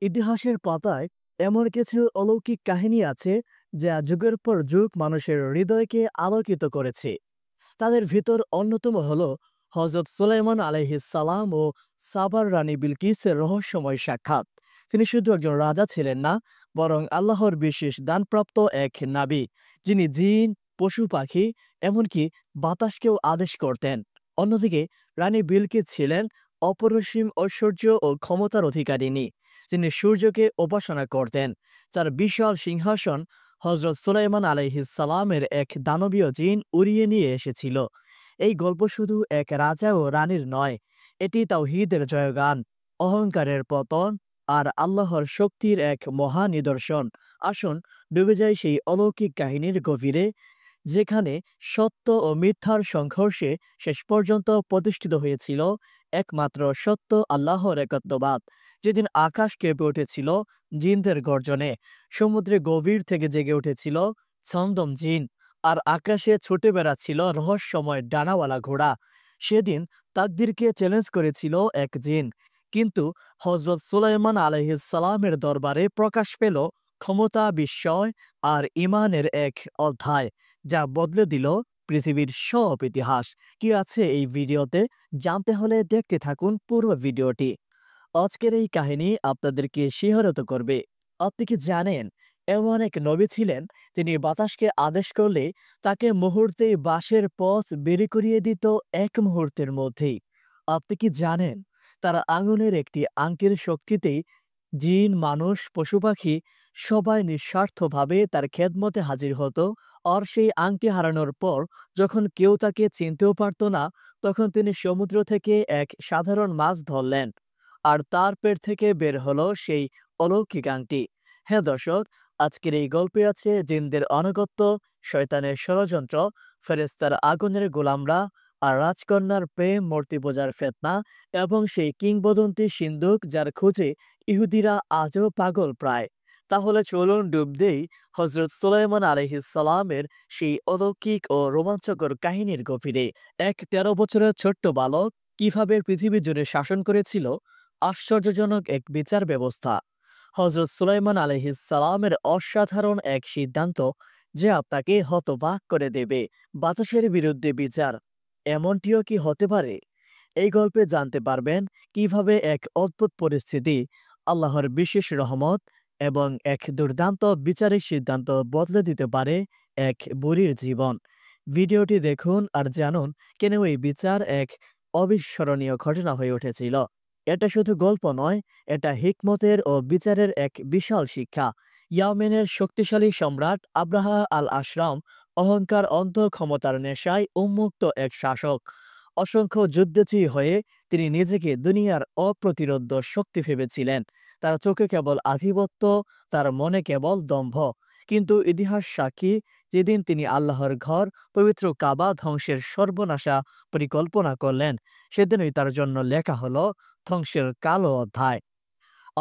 ইতিহাসের পাতায় এমন কিছু অলৌকিক কাহিনী আছে যা যুগের পর যুগ মানুষের হৃদয়কে আলোকিত করেছে। তাদের ভিতর অন্যতম হল হজরত সুলাইমান আলাইহিস সালাম ও সাবার রানী বিলকিসের রহস্যময় সাক্ষাৎ। তিনি শুধু একজন রাজা ছিলেন না, বরং আল্লাহর বিশেষ দানপ্রাপ্ত এক নাবী, যিনি জিন, পশু পাখি, এমনকি বাতাসকেও আদেশ করতেন। অন্যদিকে রানী বিলকিস ছিলেন অপরিসীম ঐশ্বর্য ও ক্ষমতার অধিকারিণী, যিনি সূর্যকে উপাসনা করতেন। তার বিশাল সিংহাসন হজরত সুলাইমান আলাইহিস সালামের এক দানবীয় জিন উড়িয়ে নিয়ে এসেছিল। এই গল্প শুধু এক রাজা ও রানীর নয়, এটি তাওহীদের জয়গান, অহংকারের পতন আর আল্লাহর শক্তির এক মহা নিদর্শন। আসুন ডুবে যাই সেই অলৌকিক কাহিনীর গভীরে, যেখানে সত্য ও মিথ্যার সংঘর্ষে শেষ পর্যন্ত প্রতিষ্ঠিত হয়েছিল একমাত্র সত্য আল্লাহর একত্ববাদ। যেদিন আকাশ কেঁপে উঠেছিল জিনদের গর্জনে, সমুদ্রে গভীর থেকে জেগে উঠেছিল ছন্দম জিন, আর আকাশে ছুটে বেড়াচ্ছিল রহস্যময় ডানাওয়ালা ঘোড়া, সেদিন তাকদীরকে চ্যালেঞ্জ করেছিল এক জিন। কিন্তু হজরত সুলাইমান আলাইহিস সালামের দরবারে প্রকাশ পেল ক্ষমতা, বিস্ময় আর ইমানের এক অধ্যায়, যা বদলে দিল পৃথিবীর সব ইতিহাস। কি আছে এই ভিডিওতে জানতে হলে দেখতে থাকুন পুরো ভিডিওটি। আজকের এই কাহিনী আপনাদেরকে শিহরিত করবে। আপনি কি জানেন, এমন এক নবী ছিলেন, তিনি বাতাসকে আদেশ করলে তাকে মুহূর্তেই বাঁশের পথ বের করিয়ে দিত এক মুহূর্তের মধ্যেই। আপনি কি জানেন, তার আঙুলের একটি আংটির শক্তিতেই জিন, মানুষ, পশু পাখি সবাই নিঃস্বার্থভাবে তার খেদমতে হাজির হতো। আর সেই আংটি হারানোর পর যখন কেউ তাকে চিনতেও পারত না, তখন তিনি সমুদ্র থেকে এক সাধারণ মাছ ধরলেন, আর তার পেট থেকে বের হলো সেই অলৌকিক আংটি। হ্যাঁ দর্শক, আজকের এই গল্পে আছে জিনদের আনুগত্য, শয়তানের ষড়যন্ত্র, ফেরেশতার আগুনের গোলামরা, আর রাজকন্যার প্রেম, মূর্তি পূজার ফিতনা, এবং সেই কিংবদন্তি সিন্দুক যার খোঁজে ইহুদিরা আজও পাগল প্রায়। তাহলে চলুন ডুব দেই হজরত সুলাইমান আলাইহিস সালামের সেই অলৌকিক ও রোমাঞ্চকর কাহিনীর গভীরে। এক ১৩ বছরের ছোট্ট বালক কিভাবে পৃথিবী জুড়ে শাসন করেছিল আশ্চর্যজনক এক বিচার ব্যবস্থা। হজরত সুলাইমান আলাইহিস সালামের অসাধারণ এক সিদ্ধান্ত, যে আপনাকে হতবাক করে দেবে। বাতাসের বিরুদ্ধে বিচার, এমনটিও কি হতে পারে? এই গল্পে জানতে পারবেন কিভাবে এক অদ্ভুত পরিস্থিতি, আল্লাহর বিশেষ রহমত এবং এক দুর্দান্ত বিচারিক সিদ্ধান্ত বদলে দিতে পারে এক বুড়ির জীবন। ভিডিওটি দেখুন আর জানুন কেন এই বিচার এক অবিস্মরণীয় ঘটনা হয়ে উঠেছিল। এটা শুধু গল্প নয়, এটা হিকমতের ও বিচারের এক বিশাল শিক্ষা। ইয়ামেনের শক্তিশালী সম্রাট আব্রাহা আল আশরাম অহংকার, অন্ধ ক্ষমতার নেশায় উন্মুক্ত এক শাসক। অসংখ্য যুদ্ধজয়ী হয়ে তিনি নিজেকে দুনিয়ার অপ্রতিরোধ্য শক্তি ভেবেছিলেন। তার চোখে কেবল আধিপত্য, তার মনে কেবল দম্ভ। কিন্তু ইতিহাস সাক্ষী, যেদিন তিনি আল্লাহর ঘর, পবিত্র কাবা ধ্বংসের সর্বনাশা পরিকল্পনা করলেন, সেদিনই তার জন্য লেখা হলো ধ্বংসের কালো অধ্যায়।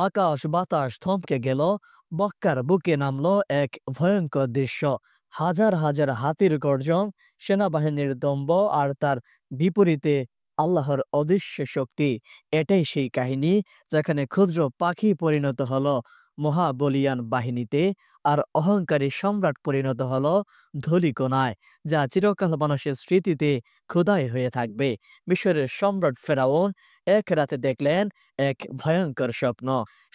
আকাশ বাতাস থমকে গেল, মক্কার বুকে নামলো এক ভয়ঙ্কর দৃশ্য। হাজার হাজার হাতির গর্জন, সেনাবাহিনীর দম্ভ, আর তার বিপরীতে আল্লাহর অদৃশ্য শক্তি। এটাই সেই কাহিনী যেখানে ক্ষুদ্র পাখি পরিণত হলো মহাবলিয়ান বাহিনীতে, আর অহংকারী সম্রাট পরিণত হলো ধূলিকণায়, যা চিরকাল মানুষের স্মৃতিতে খোদাই হয়ে থাকবে। মিশরের সম্রাট ফেরাউন এক রাতে দেখলেন এক ভয়ঙ্কর স্বপ্ন।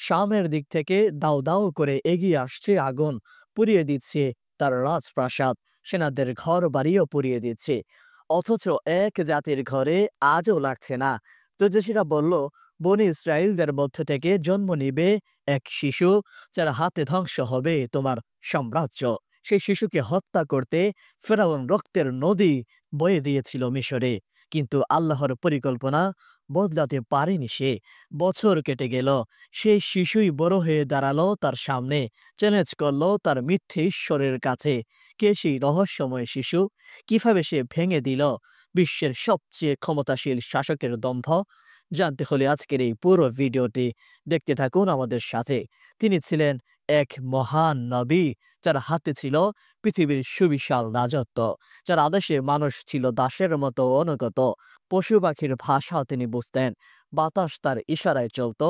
সামনের দিক থেকে দাউ দাউ করে এগিয়ে আসছে আগুন, পুড়িয়ে দিচ্ছে তার রাজপ্রাসাদ, সেনাদের ঘর বাড়িও পুড়িয়ে দিচ্ছে। অথচ এক জাতির ঘরে আজও লাগছে না। তেজস্বীরা বলল, বনি ইসরায়েলদের মধ্য থেকে জন্ম নিবে এক শিশু, যার হাতে ধ্বংস হবে তোমার সাম্রাজ্য। সেই শিশুকে হত্যা করতে ফেরাউন রক্তের নদী বয়ে দিয়েছিল মিশরে। কিন্তু আল্লাহর পরিকল্পনা বদলাতে পারেনি সে। বছর কেটে গেল, সেই শিশুই বড় হয়ে দাঁড়ালো তার সামনে, চ্যালেঞ্জ করলো তার মিথ্যে ঈশ্বরের কাছে। কে সেই রহস্যময় শিশু? কিভাবে সে ভেঙে দিল বিশ্বের সবচেয়ে ক্ষমতাশীল শাসকের দম্ভ? জানতে হলে আজকের এই পুরো ভিডিওটি দেখতে থাকুন আমাদের সাথে। তিনি ছিলেন এক মহান নবী, যার হাতে ছিল পৃথিবীর সুবিশাল রাজত্ব, যার আদেশে মানুষ ছিল দাসের মতো অনুগত। পশু পাখির ভাষাও তিনি বুঝতেন, বাতাস তার ইশারায় চলত,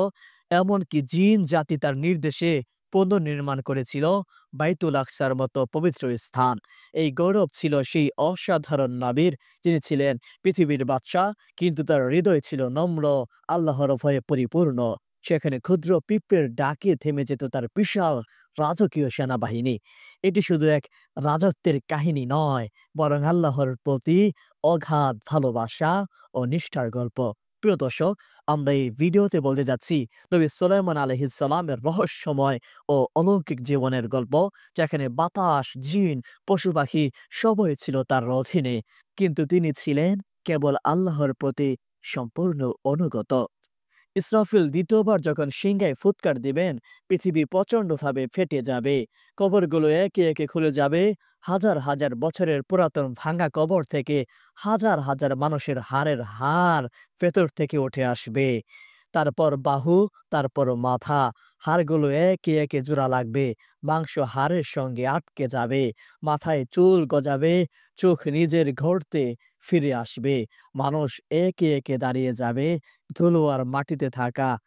এমনকি জিন জাতি তার নির্দেশে পুনর্নির্মাণ করেছিল বাইতুল আকসার মতো পবিত্র স্থান। এই গৌরব ছিল সেই অসাধারণ নবীর, যিনি ছিলেন পৃথিবীর বাদশাহ, কিন্তু তার হৃদয় ছিল নম্র, আল্লাহর ভয়ে পরিপূর্ণ। সেখানে ক্ষুদ্র পিঁপড়ের ডাকে থেমে যেত তার বিশাল রাজকীয় সেনাবাহিনী। এটি শুধু এক রাজত্বের কাহিনী নয়, বরং আল্লাহর প্রতি অগাধ ভালোবাসা ও নিষ্ঠার গল্প। প্রিয় দর্শক, আমরা এই ভিডিওতে বলতে যাচ্ছি নবী সুলাইমান আলাইহিস সালামের রহস্যময় ও অলৌকিক জীবনের গল্প, যেখানে বাতাস, জিন, পশু-পাখি সবই ছিল তার অধীনে। কিন্তু তিনি ছিলেন কেবল আল্লাহর প্রতি সম্পূর্ণ অনুগত। ইসরাফিল দ্বিতীয়বার যখন সিংহায় ফুৎকার দিবেন, পৃথিবী প্রচণ্ডভাবে ফেটে যাবে। কবরগুলো একে একে খুলে যাবে। হাজার হাজার বছরের পুরাতন ভাঙা কবর থেকে হাজার হাজার মানুষের হাড়ের হাড় ভেতর থেকে উঠে আসবে। তারপর বাহু, তারপর মাথা। হাড়গুলো একে একে জোড়া লাগবে। মাংস হাড়ের সঙ্গে আটকে যাবে। মাথায় চুল গজাবে। চোখ নিজের গর্তে ফিরে আসবে। মানুষ একে একে দাঁড়িয়ে যাবে। ধুলো আর মাটিতে থাকা,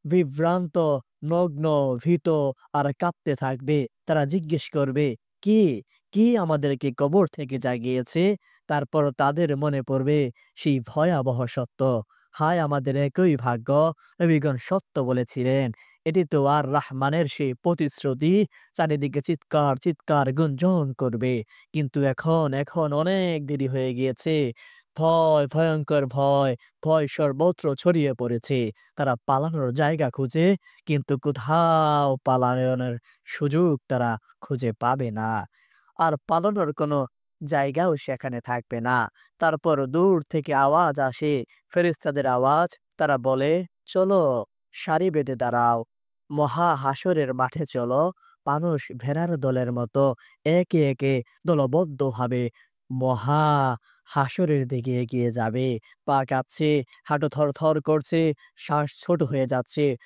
বিভ্রান্ত, নগ্ন, ভীত আর কাঁপতে থাকবে। তারা জিজ্ঞেস করবে, "কে? কে আমাদেরকে কবর থেকে জাগিয়েছে?" তারপর তাদের মনে পড়বে সেই ভয়াবহ সত্য। হায় আমাদের একই ভাগ্য! নবীগণ সত্য বলেছিলেন। এটি তো আর রাহমানের সেই প্রতিশ্রুতি। চারিদিকে চিৎকার, চিৎকার গুঞ্জন করবে। কিন্তু এখন অনেক দেরি হয়ে গিয়েছে। ভয়, ভয়ংকর ভয়, ভয় সর্বত্র ছড়িয়ে পড়েছে। তারা পালানোর জায়গা খুঁজে, কিন্তু কোথাও পালানোর সুযোগ তারা খুঁজে পাবে না। আর পালানোর কোনো জায়গাও সেখানে থাকবে না। তারপর দূর থেকে আওয়াজ আসে, ফেরেশতাদের আওয়াজ। তারা বলে, "চলো, সারি বেঁধে দাঁড়াও। মহা হাসরের মাঠে চলো।" মানুষ ভেড়ার দলের মতো একে একে দলবদ্ধভাবে মহা হাসরের দিকে এগিয়ে যাবে। পা কাঁপছে, হাঁটু থরথর করছে, শ্বাস ছোট হয়ে যাচ্ছে,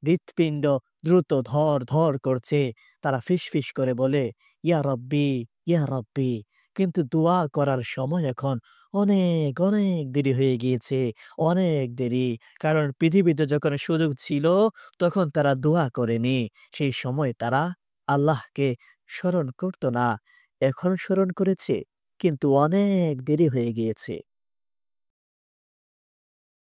হৃৎপিণ্ড দ্রুত ধর ধর করছে। তারা ফিসফিস করে বলে, ইয়া রব্বি, ইয়া রব্বি। কিন্তু দোয়া করার সময় এখন অনেক অনেক দেরি হয়ে গিয়েছে। অনেক দেরি। কারণ পৃথিবীতে যখন সুযোগ ছিল, তখন তারা দোয়া করেনি। সেই সময় তারা আল্লাহকে স্মরণ করত না। এখন স্মরণ করেছে, কিন্তু অনেক দেরি হয়ে গিয়েছে।